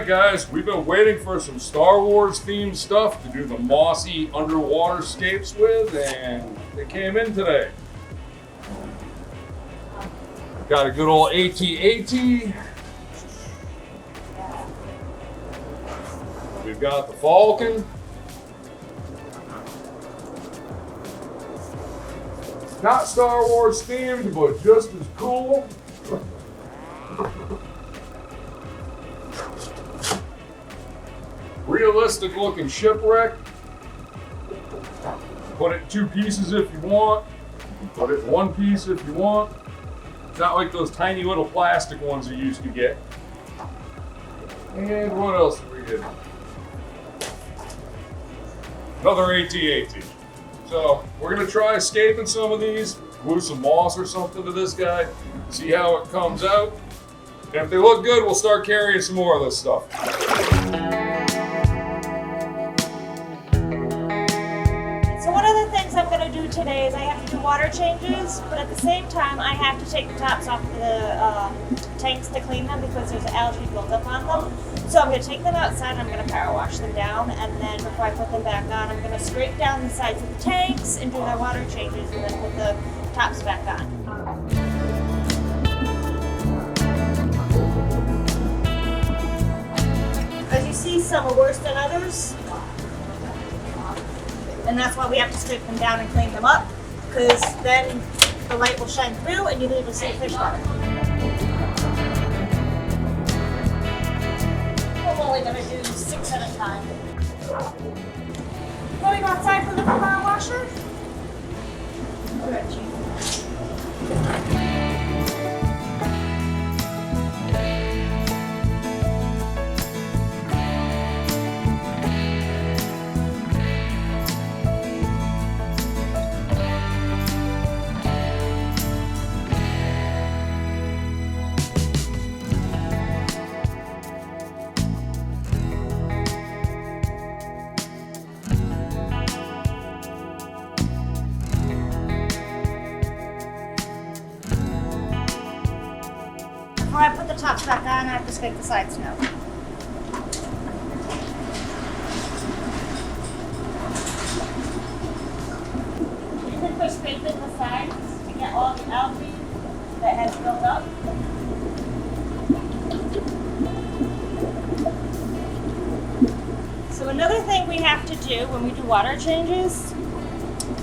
guys, we've been waiting for some Star Wars themed stuff to do the mossy underwater scapes with, and they came in today. Got a good old AT-AT. We've got the Falcon. Not Star Wars themed, but just as cool. Realistic looking shipwreck. Put it in 2 pieces if you want. Put it in 1 piece if you want. It's not like those tiny little plastic ones you used to get. And what else did we get? Another AT-AT. So we're gonna try escaping some of these, glue some moss or something to this guy, see how it comes out. And if they look good, we'll start carrying some more of this stuff. Today is I have to do water changes, but at the same time I have to take the tops off the tanks to clean them because there's algae built up on them. So I'm going to take them outside and I'm going to power wash them down, and then before I put them back on, I'm going to scrape down the sides of the tanks and do their water changes and then put the tops back on. As you see, some are worse than others. And that's why we have to scrape them down and clean them up, because then the light will shine through and you'll be able to see fish better. I'm only going to do 6 at a time. Going outside for the power washer? Alright, before I put the tops back on, I have to scrape the sides now. You can push scraping the sides to get all the algae that has built up. So another thing we have to do when we do water changes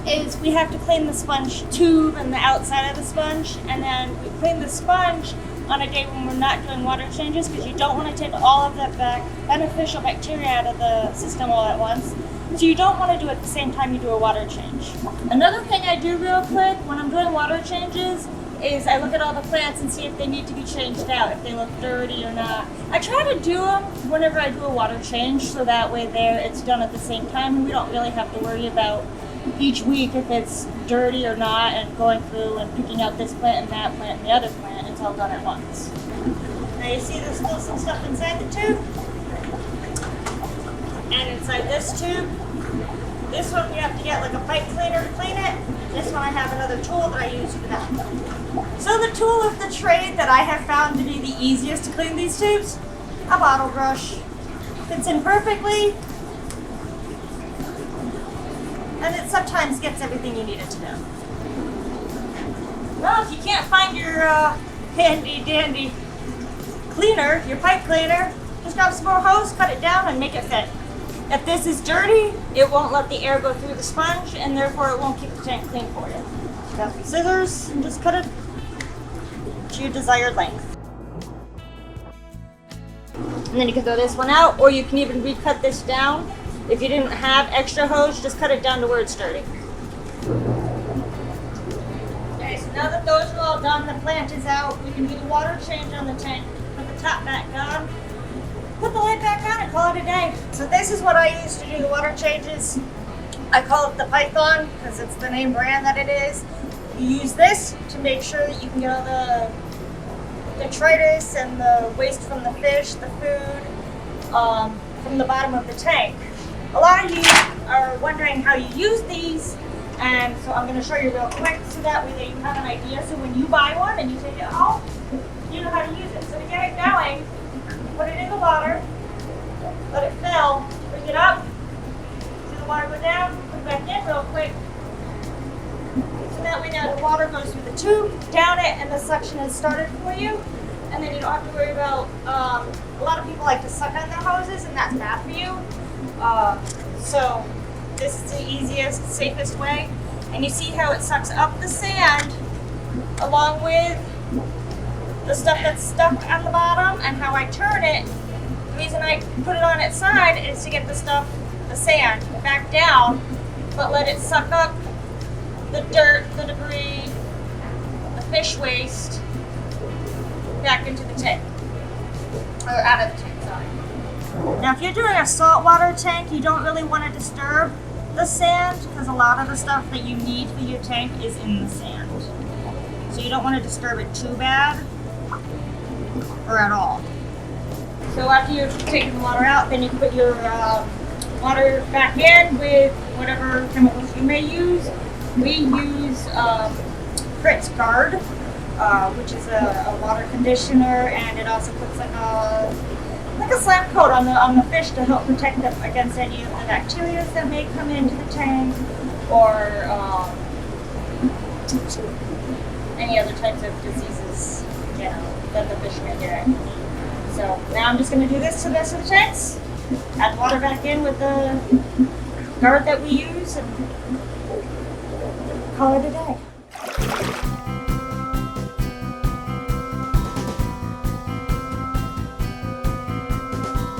is we have to clean the sponge tube and the outside of the sponge, and then we clean the sponge on a day when we're not doing water changes, because you don't want to take all of that beneficial bacteria out of the system all at once. So you don't want to do it at the same time you do a water change. Another thing I do real quick when I'm doing water changes is I look at all the plants and see if they need to be changed out, if they look dirty or not. I try to do them whenever I do a water change, so that way it's done at the same time and we don't really have to worry about each week if it's dirty or not and going through and picking out this plant and that plant and the other plant. It's all done at once. Now you see there's still some stuff inside the tube. And inside this tube, this one you have to get like a pipe cleaner to clean it. This one I have another tool that I use for that. So the tool of the trade that I have found to be the easiest to clean these tubes, a bottle brush. Fits in perfectly. And it sometimes gets everything you need it to do. Well, if you can't find your handy dandy cleaner, your pipe cleaner, just grab some more hose, cut it down, and make it fit. If this is dirty, it won't let the air go through the sponge, and therefore it won't keep the tank clean for you. Grab some scissors and just cut it to your desired length. And then you can throw this one out, or you can even recut this down. If you didn't have extra hose, just cut it down to where it's dirty. Okay, so now that those are all done, the plant is out, we can do the water change on the tank, put the top back on, put the lid back on, and call it a day. So this is what I use to do the water changes. I call it the Python because it's the name brand that it is. You use this to make sure that you can get all the detritus and the waste from the fish, the food, from the bottom of the tank. A lot of you are wondering how you use these, and so I'm going to show you real quick so that way that you have an idea. So when you buy one and you take it home, you know how to use it. So to get it going, put it in the water, let it fill, bring it up, see the water go down, put it back in real quick. So that way now the water goes through the tube, down it, and the suction is started for you. And then you don't have to worry about, a lot of people like to suck on their hoses, and that's bad for you. So this is the easiest, safest way. And you see how it sucks up the sand along with the stuff that's stuck on the bottom, and how I turn it. The reason I put it on its side is to get the stuff, the sand, back down, but let it suck up the dirt, the debris, the fish waste back into the tank, or out of the tank, sorry. Now if you're doing a saltwater tank, you don't really want to disturb the sand, because a lot of the stuff that you need for your tank is in the sand. So you don't want to disturb it too bad, or at all. So after you've taken the water out, then you can put your water back in with whatever chemicals you may use. We use Fritz Guard, which is a water conditioner, and it also puts like a slap coat on the fish to help protect them against any of the bacteria that may come into the tank, or any other types of diseases, you know, that the fish may get. So now I'm just going to do this to the rest of the tanks, add water back in with the guard that we use, and call it a day.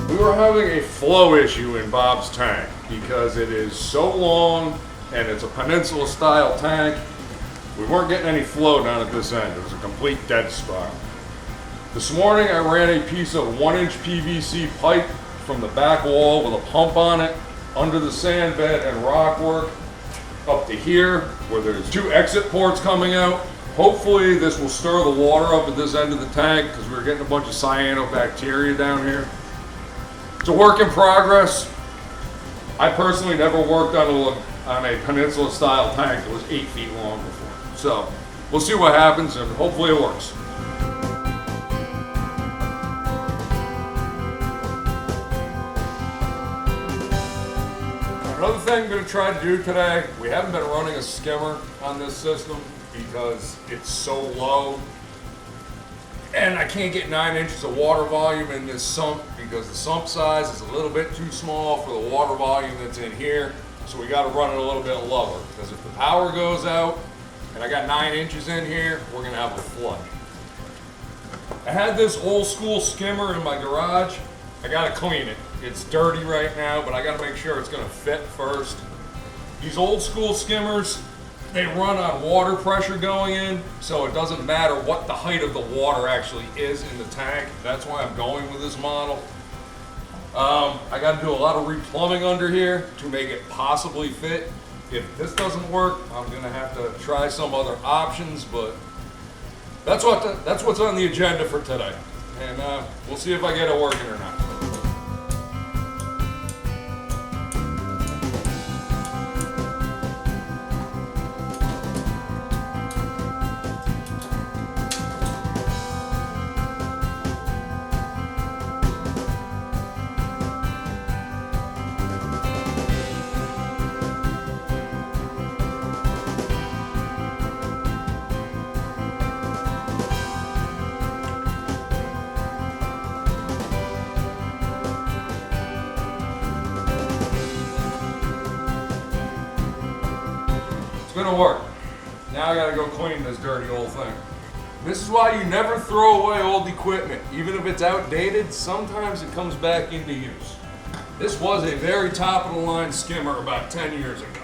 We were having a flow issue in Bob's tank because it is so long and it's a peninsula style tank. We weren't getting any flow down at this end. It was a complete dead spot. This morning I ran a piece of 1-inch PVC pipe from the back wall with a pump on it under the sand bed and rock work up to here where there's 2 exit ports coming out. Hopefully this will stir the water up at this end of the tank because we were getting a bunch of cyanobacteria down here. It's a work in progress. I personally never worked on a peninsula style tank that was 8 feet long before. So we'll see what happens, and hopefully it works. Another thing I'm going to try to do today, we haven't been running a skimmer on this system because it's so low. And I can't get 9 inches of water volume in this sump because the sump size is a little bit too small for the water volume that's in here. So we got to run it a little bit lower because if the power goes out and I got 9 inches in here, we're going to have a flood. I had this old school skimmer in my garage. I got to clean it. It's dirty right now, but I got to make sure it's going to fit first. These old school skimmers, they run on water pressure going in, so it doesn't matter what the height of the water actually is in the tank. That's why I'm going with this model. I got to do a lot of replumbing under here to make it possibly fit. If this doesn't work, I'm going to have to try some other options, but that's what's on the agenda for today. And we'll see if I get it working or not. Gonna work. Now I gotta go clean this dirty old thing. This is why you never throw away old equipment. Even if it's outdated, sometimes it comes back into use. This was a very top of the line skimmer about 10 years ago.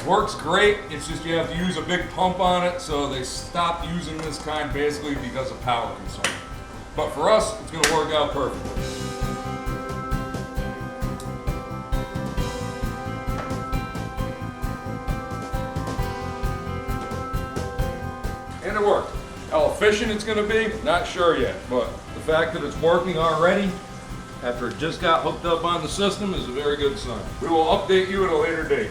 Works great, it's just you have to use a big pump on it, so they stopped using this kind basically because of power consumption. But for us, it's gonna work out perfectly. And it worked. How efficient it's going to be, not sure yet, but the fact that it's working already after it just got hooked up on the system is a very good sign. We will update you at a later date.